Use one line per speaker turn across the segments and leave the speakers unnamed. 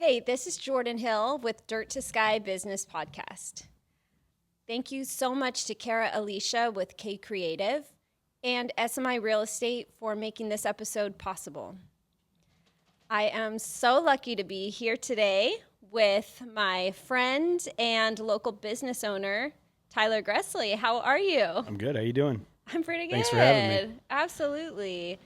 Hey, this is Jordan Hill with Dirt to Sky Business Podcast. Thank you so much to Kara Alicia with K Creative and SMI Real Estate for making this episode possible. I am so lucky to be here today with my friend and local business owner, Tyler Gressley. How are you?
I'm good. How you doing?
I'm pretty good.
Thanks for having me.
Absolutely.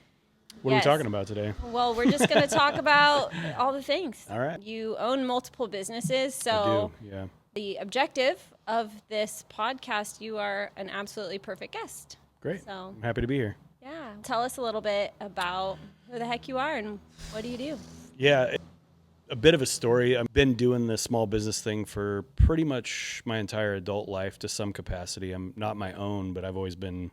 What are we talking about today?
Well, we're just going to talk about all the things.
All right.
You own multiple businesses, so
I do, yeah.
The objective of this podcast, you are an absolutely perfect guest.
Great.
So
I'm happy to be here.
yeah, tell us a little bit about who the heck you are and what do you do?
Yeah, a bit of a story. I've been doing the small business thing for pretty much my entire adult life to some capacity. I'm not my own, but I've always been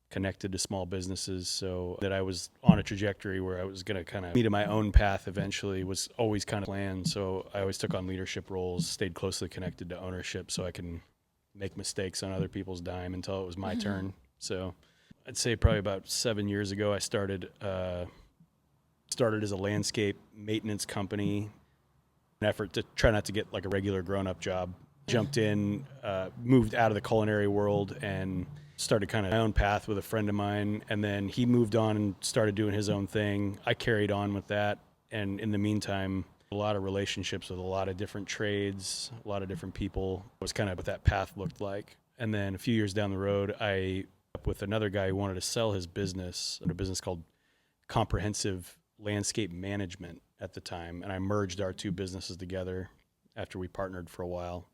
connected to small businesses, so that I was on a trajectory where I was going to kind of meet my own path eventually was always kind of planned. So I always took on leadership roles, stayed closely connected to ownership so I can make mistakes on other people's dime until it was my turn. So I'd say probably about 7 years ago, I started as a landscape maintenance company, an effort to try not to get like a regular grown-up job. Jumped in, moved out of the culinary world and started kind of my own path with a friend of mine, and then he moved on and started doing his own thing. I carried on with that, and in the meantime, a lot of relationships with a lot of different trades, a lot of different people. It was kind of what that path looked like. And then a few years down the road, I up with another guy who wanted to sell his business, a business called Comprehensive Landscape Management at the time, and I merged our two businesses together after we partnered for a while.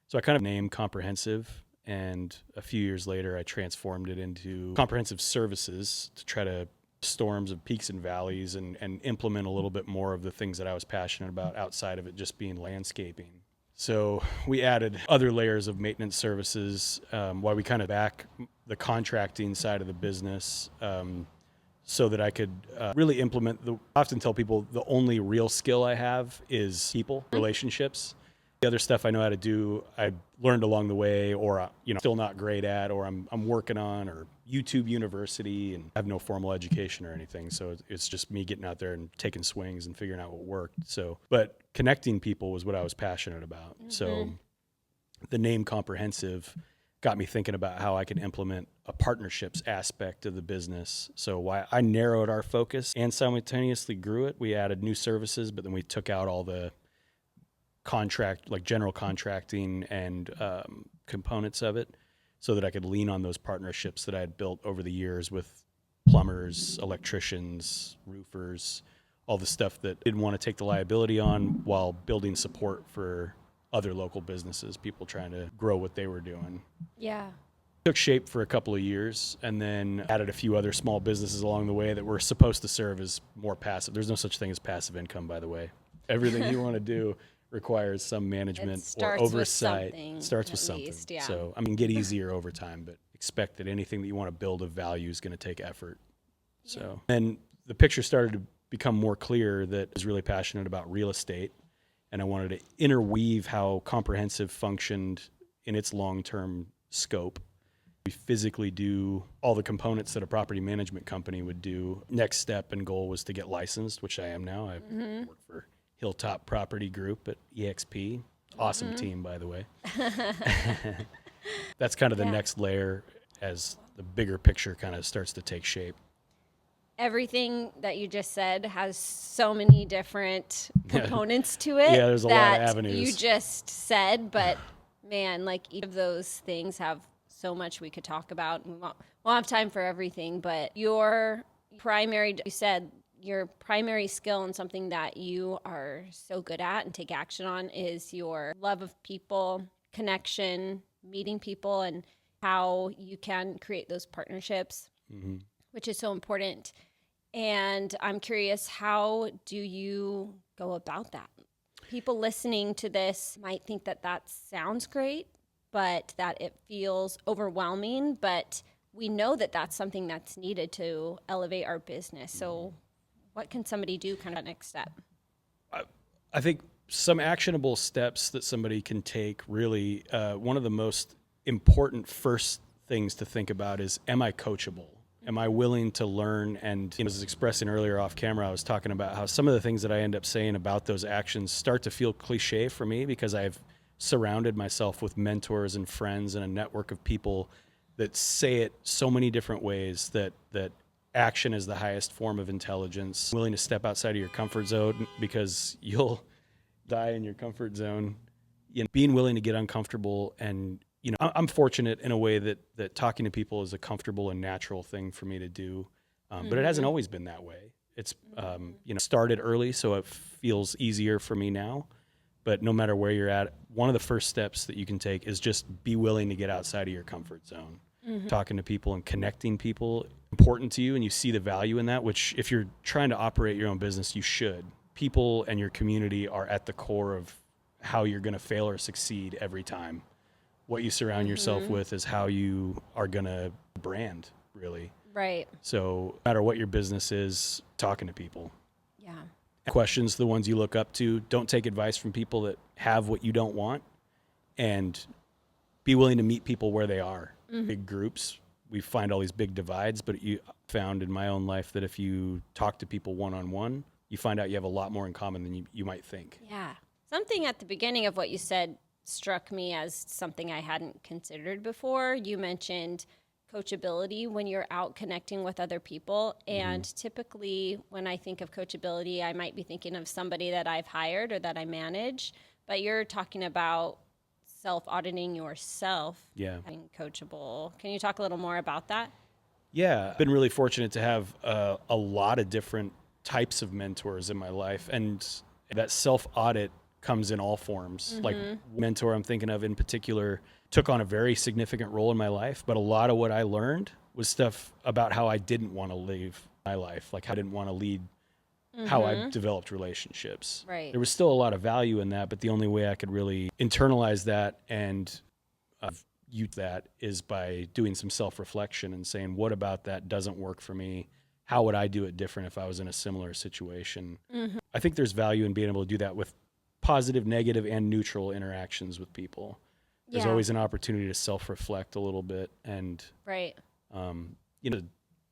So I kind of named Comprehensive, and a few years later, I transformed it into Comprehensive Services to try to storms of peaks and valleys and implement a little bit more of the things that I was passionate about outside of it just being landscaping. So we added other layers of maintenance services while we kind of back the contracting side of the business so that I could really implement I often tell people the only real skill I have is people, relationships. The other stuff I know how to do, I learned along the way, or still not great at, or I'm working on, or YouTube University, and I have no formal education or anything. So it's just me getting out there and taking swings and figuring out what worked. So, but connecting people was what I was passionate about. Mm-hmm. So the name Comprehensive got me thinking about how I could implement a partnerships aspect of the business. So why I narrowed our focus and simultaneously grew it. We added new services, but then we took out all the contract, like general contracting and components of it, so that I could lean on those partnerships that I had built over the years with plumbers, electricians, roofers, all the stuff that didn't want to take the liability on while building support for other local businesses, people trying to grow what they were doing.
Yeah.
Took shape for a couple of years and then added a few other small businesses along the way that were supposed to serve as more passive. There's no such thing as passive income, by the way. Everything you want to do requires some management or oversight. Starts with something. Least, yeah. So, get easier over time, but expect that anything that you want to build of value is going to take effort. Yeah. So, and the picture started to become more clear that I was really passionate about real estate, and I wanted to interweave how Comprehensive functioned in its long-term scope. We physically do all the components that a property management company would do. Next step and goal was to get licensed, which I am now. I work for Hilltop Property Group at EXP. Awesome team, by the way. That's kind of the next layer as the bigger picture kind of starts to take shape.
Everything that you just said has so many different components to it.
Yeah, there's a lot of avenues.
You just said, but man, like each of those things have so much we could talk about. We won't have time for everything, but your primary skill and something that you are so good at and take action on is your love of people, connection, meeting people, and how you can create those partnerships, which is so important. And I'm curious, how do you go about that? People listening to this might think that sounds great, but that it feels overwhelming. But we know that that's something that's needed to elevate our business. So what can somebody do kind of next step?
I think some actionable steps that somebody can take really, one of the most important first things to think about is, am I coachable? Am I willing to learn? And I was expressing earlier off camera, I was talking about how some of the things that I end up saying about those actions start to feel cliche for me because I've surrounded myself with mentors and friends and a network of people that say it so many different ways, that action is the highest form of intelligence. Willing to step outside of your comfort zone because you'll die in your comfort zone. Being willing to get uncomfortable. And I'm fortunate in a way that talking to people is a comfortable and natural thing for me to do, but it hasn't always been that way. It's started early, so it feels easier for me now. But no matter where you're at, one of the first steps that you can take is just be willing to get outside of your comfort zone. Talking to people and connecting people important to you, and you see the value in that, which if you're trying to operate your own business, you should. People and your community are at the core of how you're going to fail or succeed every time. What you surround yourself with is how you are going to brand, really.
Right.
So no matter what your business is, talking to people.
Yeah.
Questions, the ones you look up to. Don't take advice from people that have what you don't want, and be willing to meet people where they are. Big groups, we find all these big divides, but you found in my own life that if you talk to people one-on-one, you find out you have a lot more in common than you might think.
Yeah. Something at the beginning of what you said struck me as something I hadn't considered before. You mentioned coachability when you're out connecting with other people. And typically when I think of coachability, I might be thinking of somebody that I've hired or that I manage, but you're talking about self-auditing yourself.
Yeah.
Being coachable. Can you talk a little more about that?
Yeah. I've been really fortunate to have a lot of different types of mentors in my life. And that self-audit comes in all forms. Like mentor I'm thinking of in particular took on a very significant role in my life, but a lot of what I learned was stuff about how I didn't want to live my life, like how I didn't want to lead how I developed relationships.
Right.
There was still a lot of value in that, but the only way I could really internalize that and use that is by doing some self-reflection and saying, what about that doesn't work for me? How would I do it different if I was in a similar situation? I think there's value in being able to do that with positive, negative, and neutral interactions with people. There's always an opportunity to self-reflect a little bit and,
Right.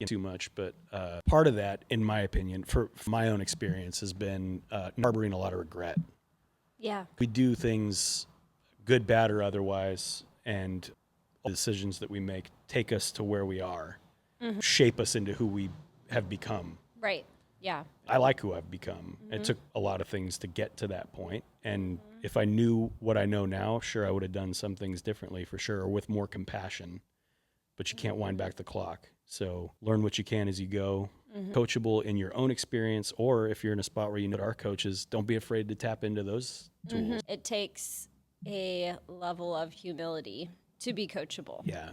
Too much, but part of that, in my opinion, for my own experience, has been harboring a lot of regret.
Yeah.
We do things, good, bad, or otherwise, and all the decisions that we make take us to where we are, shape us into who we have become.
Right. Yeah.
I like who I've become. It took a lot of things to get to that point. And if I knew what I know now, sure, I would have done some things differently for sure, or with more compassion. But you can't wind back the clock. So learn what you can as you go. Coachable in your own experience, or if you're in a spot where you know our coaches, don't be afraid to tap into those tools.
It takes a level of humility to be coachable.
Yeah.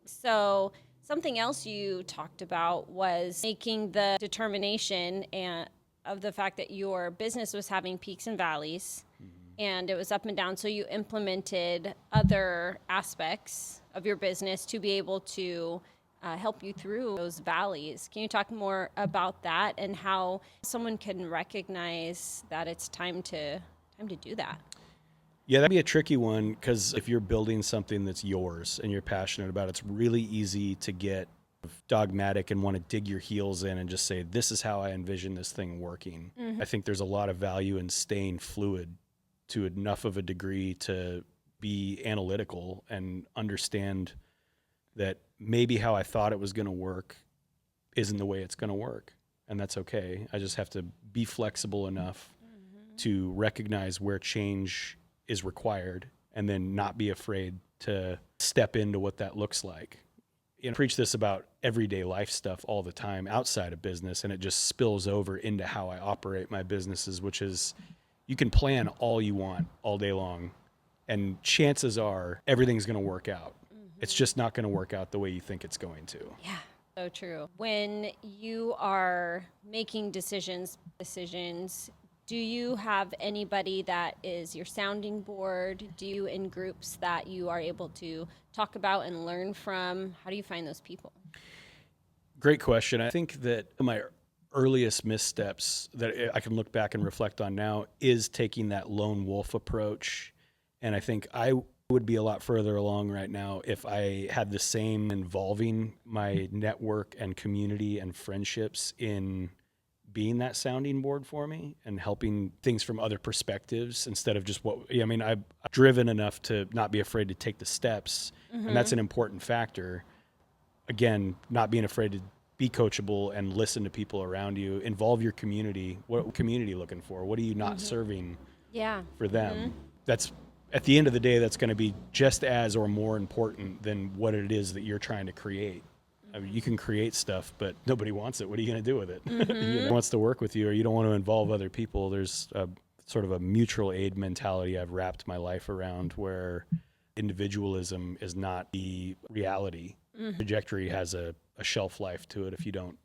So something else you talked about was making the determination of the fact that your business was having peaks and valleys, and it was up and down. So you implemented other aspects of your business to be able to help you through those valleys. Can you talk more about that and how someone can recognize that it's time to do that?
Yeah, that'd be a tricky one, because if you're building something that's yours and you're passionate about it, it's really easy to get dogmatic and want to dig your heels in and just say, this is how I envision this thing working. I think there's a lot of value in staying fluid to enough of a degree to be analytical and understand that maybe how I thought it was going to work isn't the way it's going to work. And that's okay. I just have to be flexible enough to recognize where change is required and then not be afraid to step into what that looks like. I preach this about everyday life stuff all the time outside of business, and it just spills over into how I operate my businesses, which is you can plan all you want all day long, and chances are everything's going to work out. It's just not going to work out the way you think it's going to.
Yeah, so true. When you are making decisions, do you have anybody that is your sounding board? Do you in groups that you are able to talk about and learn from? How do you find those people?
Great question. I think that my earliest missteps that I can look back and reflect on now is taking that lone wolf approach. And I think I would be a lot further along right now if I had the same involving my network and community and friendships in being that sounding board for me and helping things from other perspectives instead of just I'm driven enough to not be afraid to take the steps. And that's an important factor. Again, not being afraid to be coachable and listen to people around you, involve your community. What community looking for? What are you not serving for them? That's at the end of the day, that's going to be just as or more important than what it is that you're trying to create. I mean, you can create stuff, but nobody wants it. What are you going to do with it? You know, wants to work with you, or you don't want to involve other people. There's a sort of a mutual aid mentality I've wrapped my life around, where individualism is not the reality. Trajectory has a shelf life to it if you don't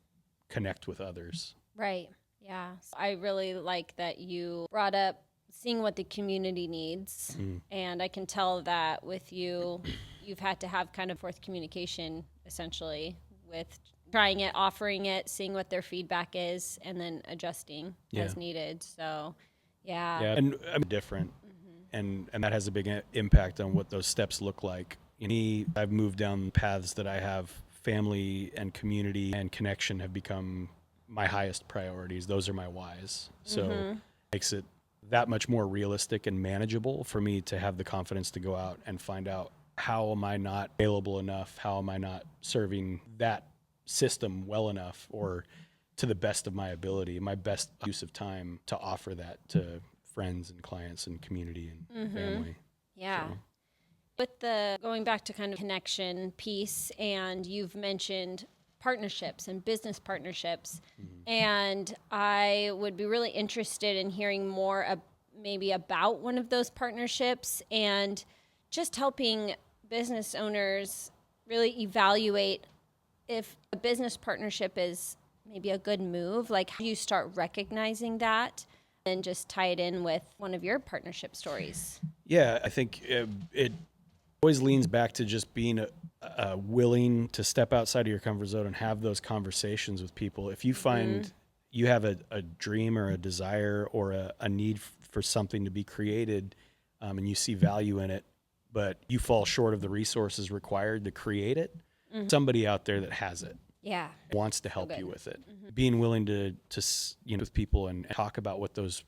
connect with others.
Right. Yeah. I really like that you brought up seeing what the community needs. And I can tell that with you, you've had to have kind of forth communication essentially with trying it, offering it, seeing what their feedback is, and then adjusting as needed. So, yeah.
And I'm different. And that has a big impact on what those steps look like. I've moved down paths that I have family and community and connection have become my highest priorities. Those are my whys. So it makes it that much more realistic and manageable for me to have the confidence to go out and find out, how am I not available enough? How am I not serving that system well enough or to the best of my ability, my best use of time to offer that to friends and clients and community and family.
Yeah. So. With the going back to kind of connection piece, and you've mentioned partnerships and business partnerships, and I would be really interested in hearing more maybe about one of those partnerships and just helping business owners really evaluate if a business partnership is maybe a good move. Like, how do you start recognizing that and just tie it in with one of your partnership stories?
Yeah, I think it always leans back to just being willing to step outside of your comfort zone and have those conversations with people. If you find you have a dream or a desire or a need for something to be created, and you see value in it, but you fall short of the resources required to create it, somebody out there that has it.
Yeah.
Wants to help you with it. Being willing to with people and talk about what those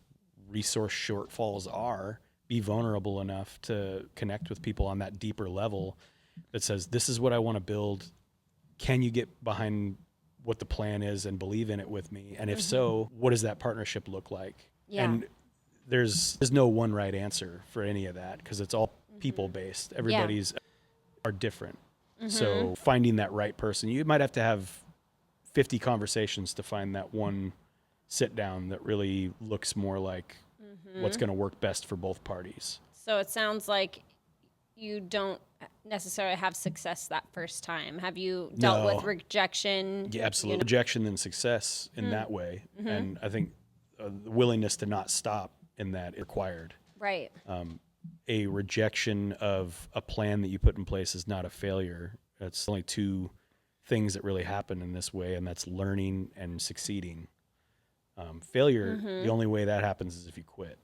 resource shortfalls are, be vulnerable enough to connect with people on that deeper level that says, this is what I want to build. Can you get behind what the plan is and believe in it with me? And if so, what does that partnership look like? Yeah. And there's no one right answer for any of that, because it's all people based. Everybody's are different. So finding that right person, you might have to have 50 conversations to find that one sit down that really looks more like what's going to work best for both parties.
So it sounds like you don't necessarily have success that first time. Have you dealt with rejection?
Yeah, absolutely. Rejection and success in that way. And I think the willingness to not stop in that is required.
Right.
A rejection of a plan that you put in place is not a failure. It's only two things that really happen in this way, and that's learning and succeeding. Failure, the only way that happens is if you quit.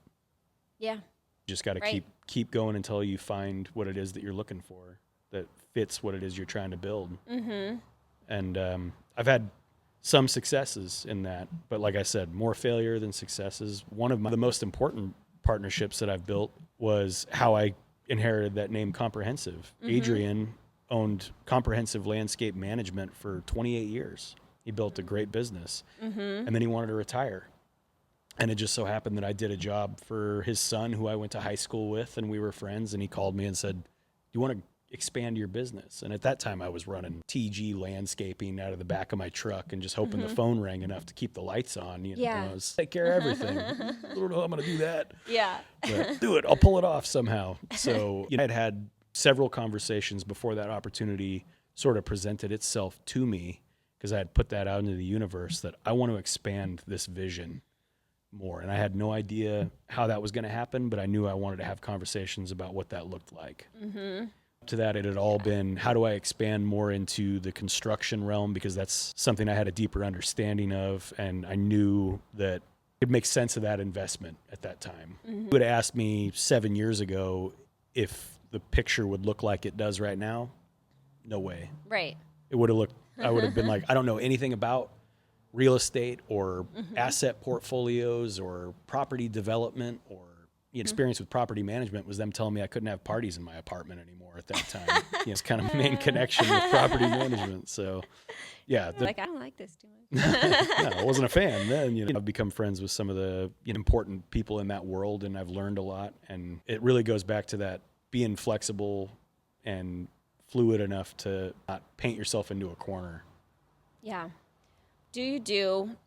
Yeah.
You just got to keep going until you find what it is that you're looking for that fits what it is you're trying to build. And I've had some successes in that, but like I said, more failure than successes. One of the most important partnerships that I've built was how I inherited that name, Comprehensive. Adrian owned Comprehensive Landscape Management for 28 years. He built a great business, and then he wanted to retire. And it just so happened that I did a job for his son, who I went to high school with, and we were friends, and he called me and said, you want to expand your business? And at that time I was running TG landscaping out of the back of my truck and just hoping the phone rang enough to keep the lights on. You know, I was take care of everything. I don't know how I'm going to do that. Yeah. But do it. I'll pull it off somehow. So I'd had several conversations before that opportunity sort of presented itself to me, because I had put that out into the universe that I want to expand this vision more. And I had no idea how that was going to happen, but I knew I wanted to have conversations about what that looked like. To that, it had all been, how do I expand more into the construction realm? Because that's something I had a deeper understanding of, and I knew that it makes sense of that investment at that time. You would have asked me 7 years ago if the picture would look like it does right now, no way.
Right.
It would have looked, I would have been like, I don't know anything about real estate or asset portfolios or property development or experience with property management was them telling me I couldn't have parties in my apartment anymore at that time. It's kind of main connection with property management. So yeah.
Like, I don't like this too much.
No, I wasn't a fan then. I've become friends with some of the important people in that world, and I've learned a lot. And it really goes back to that being flexible and fluid enough to not paint yourself into a corner.
Yeah.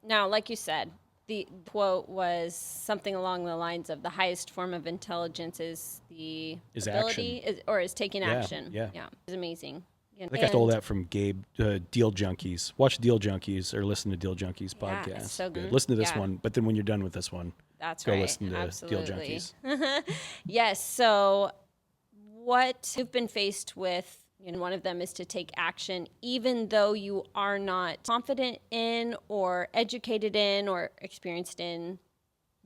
Now, like you said, the quote was something along the lines of the highest form of intelligence is the ability is taking action.
Yeah.
It's amazing.
I think I stole that from Gabe, Deal Junkies. Watch Deal Junkies or listen to Deal Junkies podcast.
It's so good.
Listen to this one, but then when you're done with this one, go listen to
Absolutely.
Deal Junkies.
Yes. So what you've been faced with, one of them is to take action, even though you are not confident in or educated in or experienced in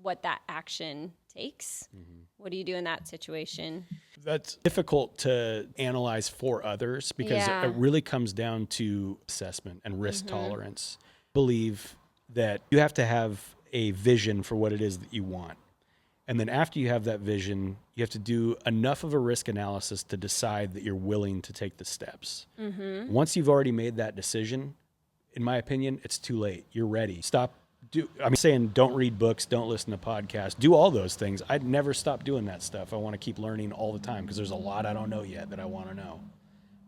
what that action takes. Mm-hmm. What do you do in that situation?
That's difficult to analyze for others because it really comes down to assessment and risk tolerance. I believe that you have to have a vision for what it is that you want. And then after you have that vision, you have to do enough of a risk analysis to decide that you're willing to take the steps. Mm-hmm. Once you've already made that decision, in my opinion, it's too late. You're ready. I'm saying don't read books, don't listen to podcasts, do all those things. I'd never stop doing that stuff. I want to keep learning all the time because there's a lot I don't know yet that I want to know.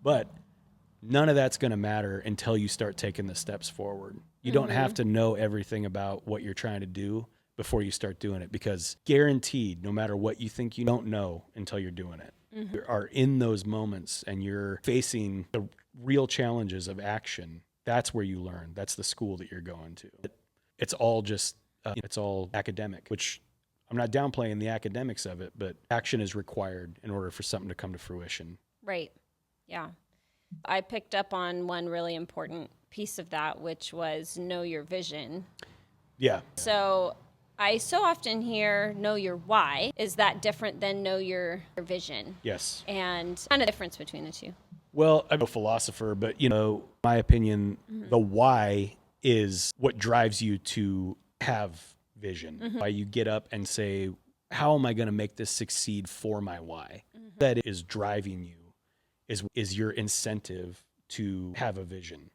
But none of that's going to matter until you start taking the steps forward. You don't have to know everything about what you're trying to do before you start doing it, because guaranteed, no matter what you think you don't know until you're doing it, you are in those moments and you're facing the real challenges of action. That's where you learn. That's the school that you're going to. It's all just, it's all academic, which I'm not downplaying the academics of it, but action is required in order for something to come to fruition.
Right. Yeah. I picked up on one really important piece of that, which was know your vision.
Yeah.
So I so often hear know your why. Is that different than know your vision?
Yes.
And kind of difference between the two.
Well, I'm a philosopher, but my opinion, the why is what drives you to have vision. Why you get up and say, how am I going to make this succeed for my why? That is driving you, is your incentive to have a vision.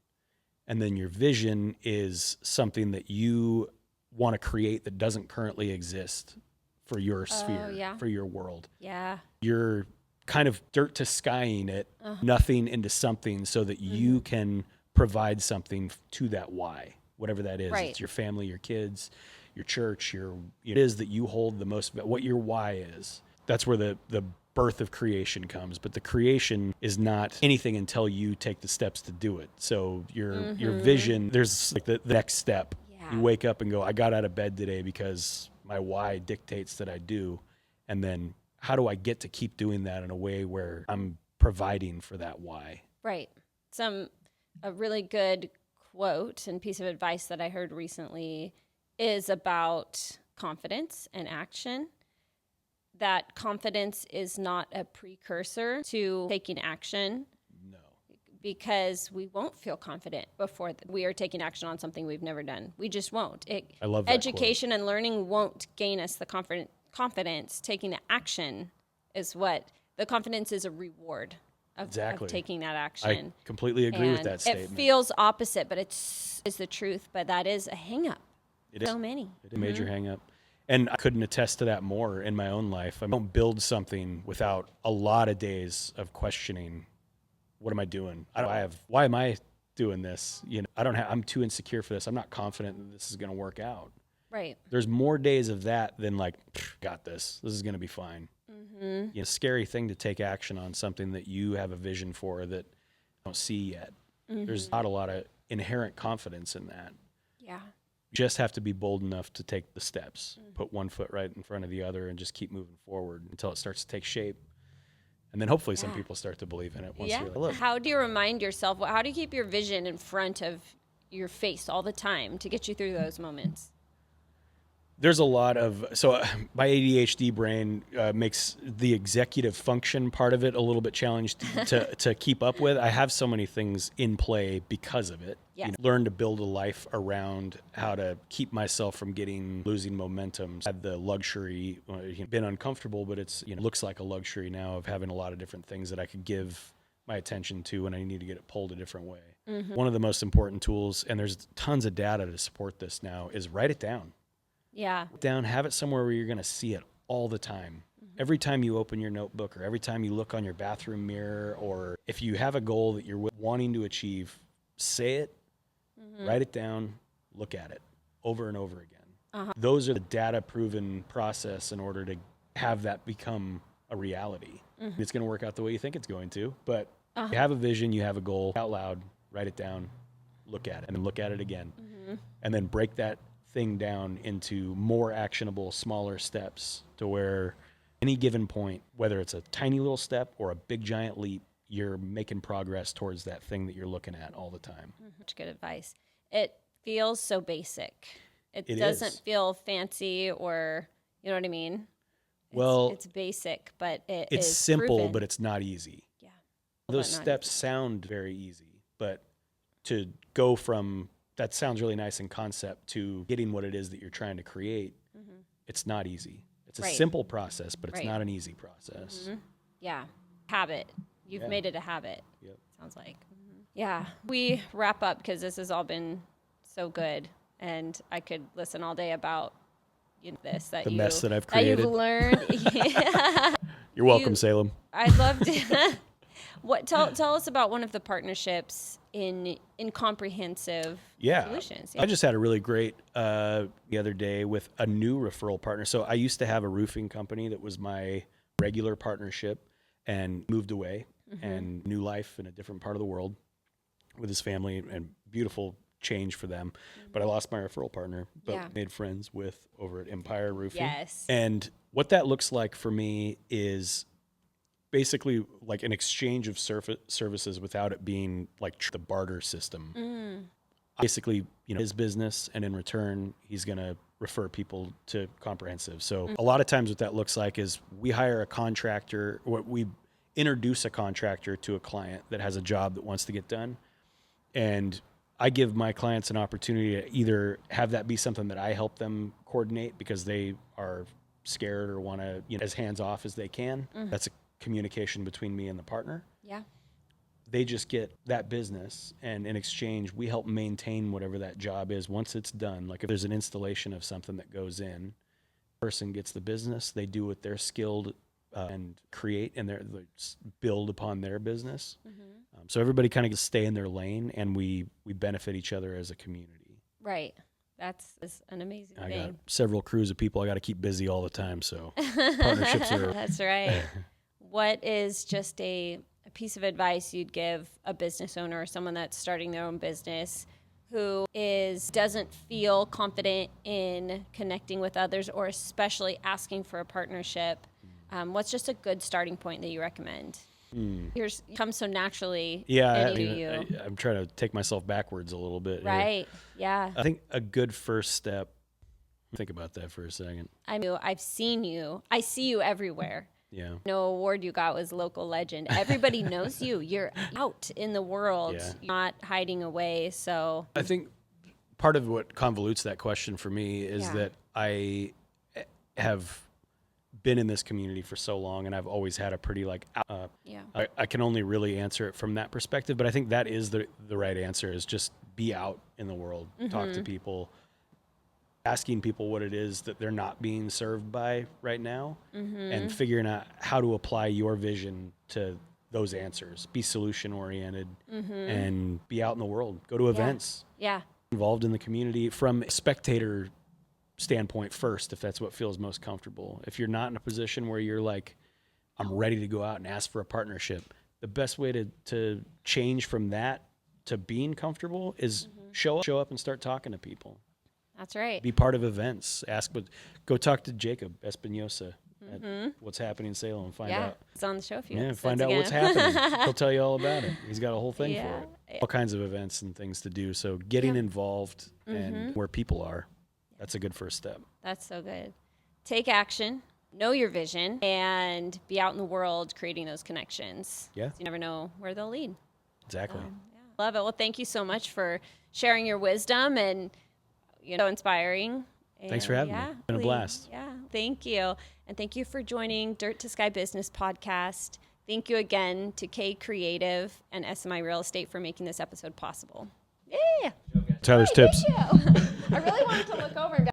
And then your vision is something that you want to create that doesn't currently exist for your sphere, for your world.
Yeah.
You're kind of dirt to skying it, nothing into something so that you can provide something to that why, whatever that is.
Right.
It's your family, your kids, your church, it is that you hold the most, what your why is. That's where the birth of creation comes. But the creation is not anything until you take the steps to do it. So your vision, there's like the next step. Yeah. You wake up and go, I got out of bed today because my why dictates that I do. And then how do I get to keep doing that in a way where I'm providing for that why?
Right. A really good quote and piece of advice that I heard recently is about confidence and action. That confidence is not a precursor to taking action.
No.
Because we won't feel confident before we are taking action on something we've never done. We just won't.
I love that
education quote. And learning won't gain us the confidence. Taking the action is what the confidence is a reward of taking that action.
I completely agree with that statement.
It feels opposite, but it's the truth. But that is a hang-up.
It is.
So many.
It is a major hang-up. And I couldn't attest to that more in my own life. I don't build something without a lot of days of questioning, what am I doing? Why am I doing this? I'm too insecure for this. I'm not confident that this is going to work out.
Right.
There's more days of that than got this. This is going to be fine. Scary thing to take action on something that you have a vision for that you don't see yet. There's not a lot of inherent confidence in that.
Yeah.
You just have to be bold enough to take the steps, put one foot right in front of the other, and just keep moving forward until it starts to take shape. And then hopefully some people start to believe in it. Once you're like, look.
How do you remind yourself? How do you keep your vision in front of your face all the time to get you through those moments?
There's a lot of, so my ADHD brain makes the executive function part of it a little bit challenged to keep up with. I have so many things in play because of it.
Yes.
Learn to build a life around how to keep myself from losing momentum. Had the luxury, been uncomfortable, but it's, looks like a luxury now of having a lot of different things that I could give my attention to when I need to get it pulled a different way. Mm-hmm. One of the most important tools, and there's tons of data to support this now, is write it down.
Yeah.
Down, have it somewhere where you're going to see it all the time. Mm-hmm. Every time you open your notebook or every time you look on your bathroom mirror, or if you have a goal that you're wanting to achieve, say it, write it down, look at it over and over again. Uh-huh. Those are the data proven process in order to have that become a reality. Mm-hmm. It's going to work out the way you think it's going to, but you have a vision, you have a goal, out loud, write it down, look at it, and then look at it again. Mm-hmm. And then break that thing down into more actionable, smaller steps to where any given point, whether it's a tiny little step or a big giant leap, you're making progress towards that thing that you're looking at all the time.
Such good advice. It feels so basic. It doesn't feel fancy, or, you know what I mean? It's basic, but it's
simple,
proven.
But it's not easy.
Yeah.
Those steps sound very easy, but to go from that sounds really nice in concept to getting what it is that you're trying to create, it's not easy. It's a simple process, but it's not an easy process.
Mm-hmm. Yeah. Habit. You've made it a habit.
Yep.
Sounds like. Mm-hmm. Yeah. We wrap up because this has all been so good, and I could listen all day about the mess
that I've created.
That you've learned. Yeah.
You're welcome, Salem.
I'd love to. Tell us about one of the partnerships in comprehensive solutions.
Yeah. I just had a really great the other day with a new referral partner. So I used to have a roofing company that was my regular partnership, and moved away and new life in a different part of the world with his family, and beautiful change for them. But I lost my referral partner, but made friends with over at Empire Roofing.
Yes.
And what that looks like for me is basically like an exchange of services without it being like the barter system. Basically, his business, and in return, he's going to refer people to Comprehensive. So a lot of times what that looks like is we hire a contractor, or we introduce a contractor to a client that has a job that wants to get done. And I give my clients an opportunity to either have that be something that I help them coordinate because they are scared or want to, as hands off as they can. That's a communication between me and the partner.
Yeah.
They just get that business, and in exchange, we help maintain whatever that job is once it's done. Like if there's an installation of something that goes in, the person gets the business, they do what they're skilled and create, and they build upon their business. So everybody kind of stay in their lane, and we benefit each other as a community.
Right. That's an amazing thing.
I got several crews of people I got to keep busy all the time, so partnerships are...
That's right. What is just a piece of advice you'd give a business owner or someone that's starting their own business who doesn't feel confident in connecting with others, or especially asking for a partnership? What's just a good starting point that you recommend? Yours comes so naturally into you.
I'm trying to take myself backwards a little bit.
Right.
Here.
Yeah.
I think a good first step, think about that for a second.
I've seen you. I see you everywhere.
Yeah.
No award you got was local legend. Everybody knows you. You're out in the world. You're not hiding away. So
I think part of what convolutes that question for me is that I have been in this community for so long, and I've always had a pretty I can only really answer it from that perspective, but I think that is the right answer, is just be out in the world, talk to people, asking people what it is that they're not being served by right now, and figuring out how to apply your vision to those answers. Be solution oriented and be out in the world. Go to events.
Yeah.
Involved in the community from a spectator standpoint first, if that's what feels most comfortable. If you're not in a position where you're like, I'm ready to go out and ask for a partnership, the best way to change from that to being comfortable is show up and start talking to people.
That's right.
Be part of events. Go talk to Jacob Espinosa at What's Happening in Salem and find out.
It's on the show if you
want. Find out what's happening. He'll tell you all about it. He's got a whole thing for it. All kinds of events and things to do. So getting involved and where people are, that's a good first step.
That's so good. Take action, know your vision, and be out in the world creating those connections.
Yeah.
You never know where they'll lead.
Exactly.
Love it. Well, thank you so much for sharing your wisdom and, inspiring.
Thanks for having me. It's been a blast.
Yeah. Thank you. And thank you for joining Dirt to Sky Business Podcast. Thank you again to K Creative and SMI Real Estate for making this episode possible. Yeah.
Tyler's tips.
Thank you.